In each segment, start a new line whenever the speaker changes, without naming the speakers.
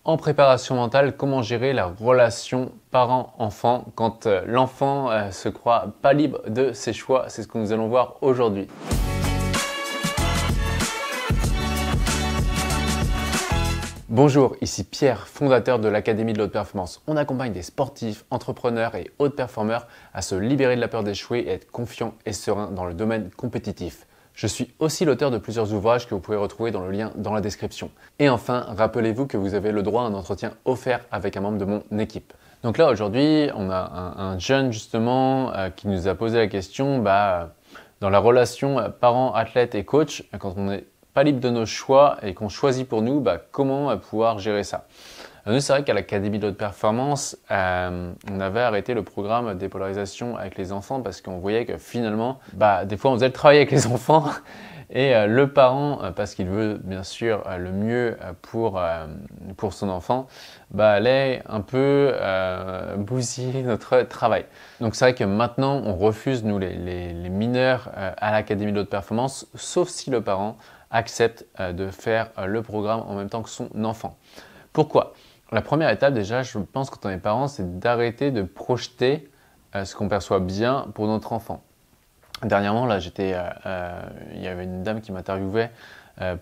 En préparation mentale, comment gérer la relation parent-enfant quand l'enfant se croit pas libre de ses choix? C'est ce que nous allons voir aujourd'hui. Bonjour, ici Pierre, fondateur de l'Académie de l'Haute Performance. On accompagne des sportifs, entrepreneurs et hautes performeurs à se libérer de la peur d'échouer et être confiants et sereins dans le domaine compétitif. Je suis aussi l'auteur de plusieurs ouvrages que vous pouvez retrouver dans le lien dans la description. Et enfin, rappelez-vous que vous avez le droit à un entretien offert avec un membre de mon équipe. Donc là, aujourd'hui, on a un jeune justement qui nous a posé la question, dans la relation parent, athlète et coach, quand on n'est pas libre de nos choix et qu'on choisit pour nous, comment pouvoir gérer ça? Nous, c'est vrai qu'à l'Académie de l'Haute Performance, on avait arrêté le programme dépolarisation avec les enfants parce qu'on voyait que finalement, des fois, on faisait le travail avec les enfants et le parent, parce qu'il veut bien sûr le mieux pour son enfant, allait un peu bousiller notre travail. Donc c'est vrai que maintenant, on refuse, nous, les mineurs à l'Académie de l'Haute Performance, sauf si le parent accepte de faire le programme en même temps que son enfant. Pourquoi? La première étape déjà, je pense quand on est parent, c'est d'arrêter de projeter ce qu'on perçoit bien pour notre enfant. Dernièrement, là, il y avait une dame qui m'interviewait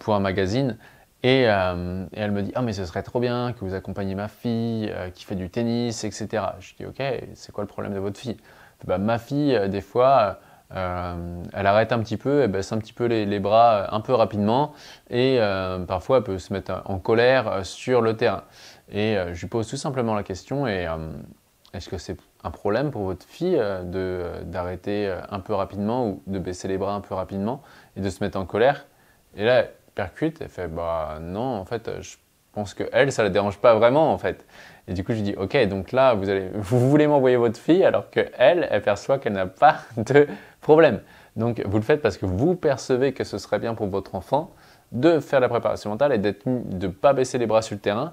pour un magazine et elle me dit « Ah mais ce serait trop bien que vous accompagniez ma fille qui fait du tennis, etc. » Je dis « Ok, c'est quoi le problème de votre fille ?» Ma fille, des fois, elle arrête un petit peu, elle baisse un petit peu les bras un peu rapidement et parfois elle peut se mettre en colère sur le terrain. Et je lui pose tout simplement la question, est-ce que c'est un problème pour votre fille d'arrêter un peu rapidement ou de baisser les bras un peu rapidement et de se mettre en colère? Et là, elle percute, elle fait non, en fait, je pense que elle, ça la dérange pas vraiment en fait. Et du coup, je dis ok, donc là, vous voulez m'envoyer votre fille alors qu'elle, elle perçoit qu'elle n'a pas de problème. Donc vous le faites parce que vous percevez que ce serait bien pour votre enfant de faire la préparation mentale et de ne pas baisser les bras sur le terrain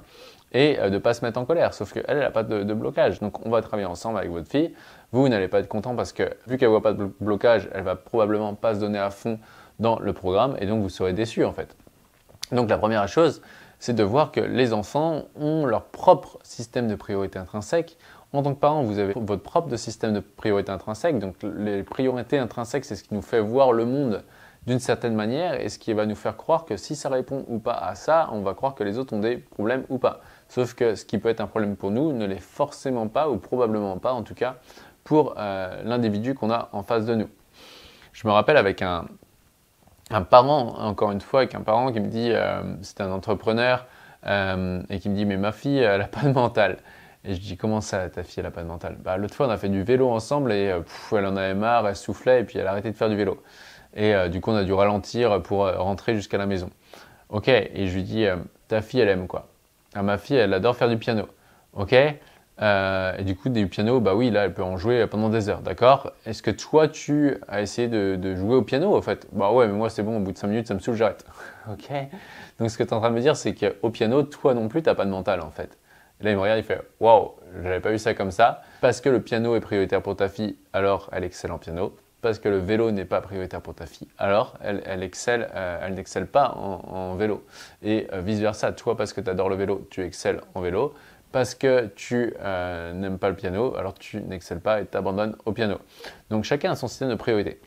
et de ne pas se mettre en colère. Sauf qu'elle, elle n'a pas de blocage. Donc on va travailler ensemble avec votre fille. Vous n'allez pas être content parce que vu qu'elle ne voit pas de blocage, elle va probablement pas se donner à fond dans le programme et donc vous serez déçus en fait. Donc la première chose, c'est de voir que les enfants ont leur propre système de priorité intrinsèque. En tant que parent, vous avez votre propre système de priorité intrinsèque. Donc les priorités intrinsèques, c'est ce qui nous fait voir le monde d'une certaine manière et ce qui va nous faire croire que si ça répond ou pas à ça, on va croire que les autres ont des problèmes ou pas. Sauf que ce qui peut être un problème pour nous ne l'est forcément pas ou probablement pas en tout cas pour l'individu qu'on a en face de nous. Je me rappelle avec un parent, encore une fois, avec un parent qui me dit, c'est un entrepreneur et qui me dit mais ma fille elle n'a pas de mental. Et je dis comment ça ta fille elle n'a pas de mental? L'autre fois on a fait du vélo ensemble et elle en avait marre, elle soufflait et puis elle a arrêté de faire du vélo. Et du coup, on a dû ralentir pour rentrer jusqu'à la maison. Ok, et je lui dis, ta fille, elle aime quoi? Ma fille, elle adore faire du piano. Ok, et du coup, du piano, oui, là, elle peut en jouer pendant des heures, d'accord? Est-ce que toi, tu as essayé de jouer au piano, en fait? Ouais, mais moi, c'est bon, au bout de 5 minutes, ça me saoule, j'arrête. Ok, donc ce que tu es en train de me dire, c'est qu'au piano, toi non plus, tu n'as pas de mental, en fait. Et là, il me regarde, il fait, waouh, j'avais pas vu ça comme ça. Parce que le piano est prioritaire pour ta fille, alors elle excelle en piano. Parce que le vélo n'est pas prioritaire pour ta fille, alors elle n'excelle pas en vélo. Et vice-versa, toi, parce que tu adores le vélo, tu excelles en vélo. Parce que tu n'aimes pas le piano, alors tu n'excelles pas et t'abandonnes au piano. Donc chacun a son système de priorité.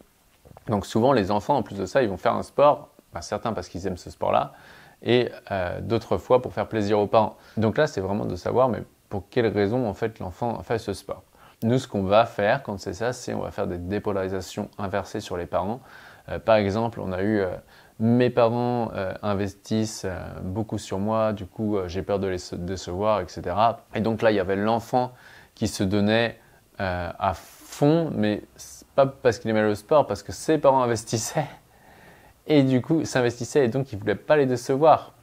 Donc souvent, les enfants, en plus de ça, ils vont faire un sport, certains parce qu'ils aiment ce sport-là, et d'autres fois pour faire plaisir aux parents. Donc là, c'est vraiment de savoir, mais pour quelles raisons en fait l'enfant fait ce sport. Nous, ce qu'on va faire quand c'est ça, c'est on va faire des dépolarisations inversées sur les parents. Par exemple, on a eu mes parents investissent beaucoup sur moi, du coup j'ai peur de les décevoir, etc. Et donc là, il y avait l'enfant qui se donnait à fond, mais pas parce qu'il aimait le sport, parce que ses parents investissaient et du coup s'investissaient et donc il ne voulait pas les décevoir.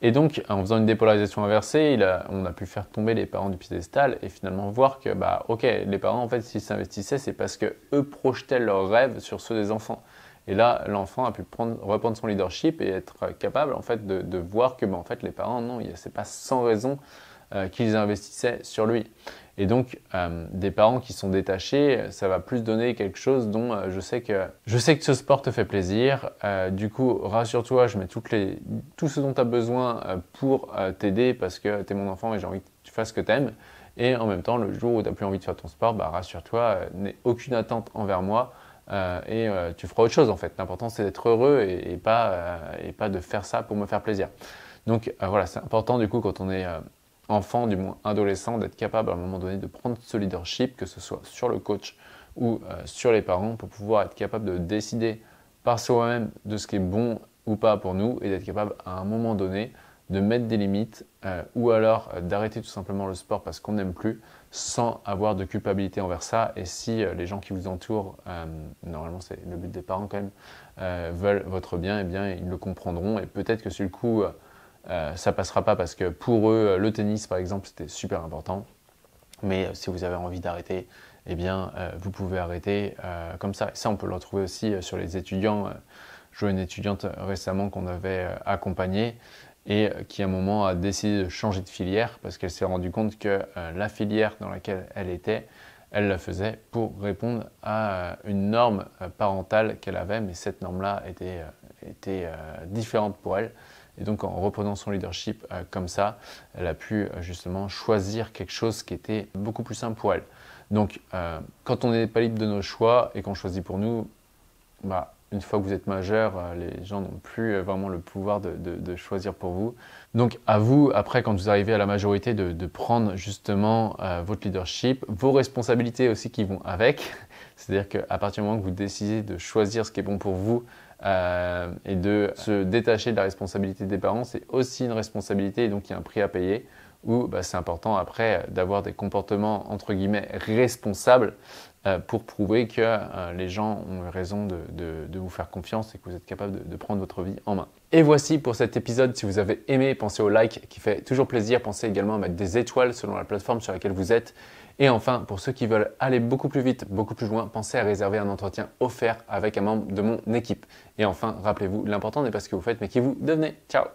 Et donc, en faisant une dépolarisation inversée, on a pu faire tomber les parents du piédestal et finalement voir que, ok, les parents, en fait, s'ils s'investissaient, c'est parce qu'eux projetaient leurs rêves sur ceux des enfants. Et là, l'enfant a pu reprendre son leadership et être capable, en fait, de voir que, en fait, les parents, non, c'est pas sans raison qu'ils investissaient sur lui. Et donc, des parents qui sont détachés, ça va plus donner quelque chose dont je sais que ce sport te fait plaisir. Du coup, rassure-toi, je mets tout ce dont tu as besoin pour t'aider parce que tu es mon enfant et j'ai envie que tu fasses ce que tu aimes. Et en même temps, le jour où tu n'as plus envie de faire ton sport, bah, rassure-toi, n'aie aucune attente envers moi tu feras autre chose en fait. L'important, c'est d'être heureux et pas de faire ça pour me faire plaisir. Donc voilà, c'est important du coup quand on est enfant, du moins adolescent, d'être capable à un moment donné de prendre ce leadership, que ce soit sur le coach ou sur les parents, pour pouvoir être capable de décider par soi-même de ce qui est bon ou pas pour nous et d'être capable à un moment donné de mettre des limites ou alors d'arrêter tout simplement le sport parce qu'on n'aime plus sans avoir de culpabilité envers ça. Et si les gens qui vous entourent, normalement c'est le but des parents quand même, veulent votre bien, eh bien ils le comprendront et peut-être que sur le coup ça passera pas parce que pour eux le tennis par exemple c'était super important. Mais si vous avez envie d'arrêter, eh bien vous pouvez arrêter comme ça. Et ça on peut le retrouver aussi sur les étudiants. Je vois une étudiante récemment qu'on avait accompagnée et qui à un moment a décidé de changer de filière parce qu'elle s'est rendue compte que la filière dans laquelle elle était, elle la faisait pour répondre à une norme parentale qu'elle avait, mais cette norme-là était différente pour elle. Et donc en reprenant son leadership comme ça, elle a pu justement choisir quelque chose qui était beaucoup plus simple pour elle. Donc quand on n'est pas libre de nos choix et qu'on choisit pour nous, bah, une fois que vous êtes majeur, les gens n'ont plus vraiment le pouvoir de choisir pour vous. Donc à vous, après, quand vous arrivez à la majorité, de prendre justement votre leadership, vos responsabilités aussi qui vont avec. C'est-à-dire qu'à partir du moment que vous décidez de choisir ce qui est bon pour vous et de se détacher de la responsabilité des parents, c'est aussi une responsabilité et donc il y a un prix à payer où bah, c'est important après d'avoir des comportements entre guillemets responsables pour prouver que les gens ont raison de vous faire confiance et que vous êtes capable de prendre votre vie en main. Et voici pour cet épisode. Si vous avez aimé, pensez au like qui fait toujours plaisir. Pensez également à mettre des étoiles selon la plateforme sur laquelle vous êtes. Et enfin, pour ceux qui veulent aller beaucoup plus vite, beaucoup plus loin, pensez à réserver un entretien offert avec un membre de mon équipe. Et enfin, rappelez-vous, l'important n'est pas ce que vous faites, mais qui vous devenez. Ciao!